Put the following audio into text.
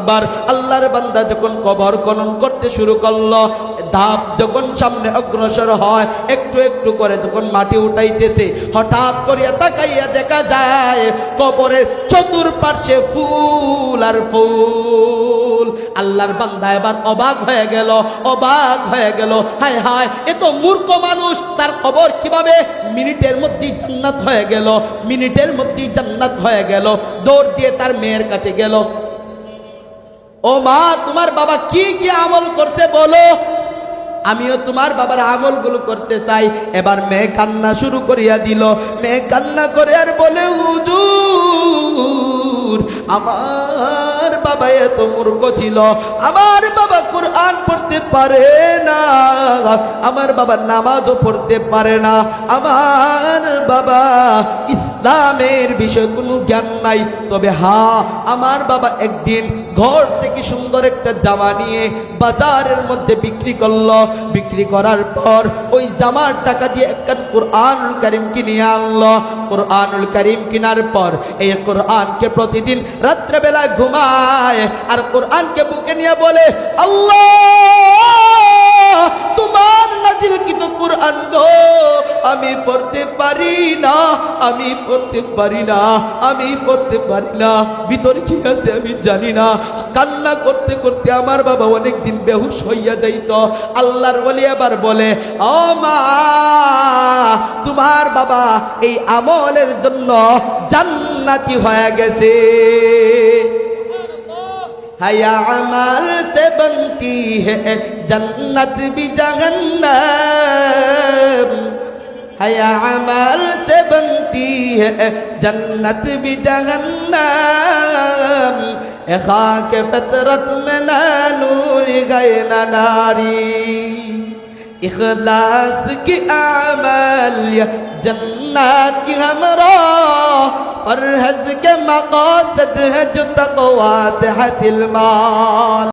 আকবার। আল্লাহর বান্দা যখন কবর খনন করতে শুরু করলো, ধাপ যখন সামনে অগ্রসর হয়, একটু একটু করে যখন মাটি উঠাইতেছে, হঠাৎ করে তাকাইয়া দেখা যায় কবরের চতুর্পার্শ্বে ফুল আর ফুল। আল্লাহর বান্দা এবার অবাক হয়ে গেল, অবাক হয়ে গেল। হায় হায়, এ তো মূর্খ মানুষ, তার কবর কিভাবে মিনিটের মধ্যেই জান্নাত হয়ে গেল, মিনিটের মধ্যেই জান্নাত হয়ে গেল। দৌড় দিয়ে তার মেয়ের কাছে গেল, ও মা, তোমার বাবা কি কি আমল করছে বলো, আমিও তোমার বাবার আমলগুলো করতে চাই। এবার মেয়ে কান্না শুরু করিয়া দিল। মেয়ে কান্না করে আর বলে, হুজুর, আমার বাবা এত মূর্খ ছিল, আমার বাবা কোরআন পড়তে পারে না, আমার বাবা নামাজও পড়তে পারে না, আমার বাবা ইসলামের বিষয়ে কোনো জ্ঞান নাই। তবে হ্যাঁ, আমার বাবা একদিন ঘর থেকে সুন্দর একটা জামা নিয়ে বাজারের মধ্যে বিক্রি করলো। বিক্রি করার পর ওই জামার টাকা দিয়ে একটা কোরআনুল কারীম কিনে আনলো। কোরআনুল কারীম কেনার পর এই কোরআনকে প্রতিদিন রাত্রেবেলা ঘুমায় আর কোরআনকে বুকে নিয়ে বলে, আল্লাহ, তোমার নাজিলকৃত কোরআন গো, আমি পড়তে পারি না, আমি পড়তে পারি না, আমি পড়তে পারি না, ভিতরে কি আছে আমি জানি না। কান্না করতে করতে আমার বাবা অনেকদিন বেহুশ হইয়া যাইত। আল্লাহর ওলি আবার বলে, ও মা, তোমার বাবা এই আমলের জন্য জান্নাতি হয়ে গেছে। হায়া আমাল সে বনতি হে জন্নত বি জাহান্নাম, হায়া আমাল সে বনতি হে জন্নত বি জাহান্নাম, এ খাকে ফিতরত মে না নূর গায়ে না নারী, इखलास की आमल या जन्नत की हमरा, फरहज के मक़ासद है जो तक़वा से हासिल मान।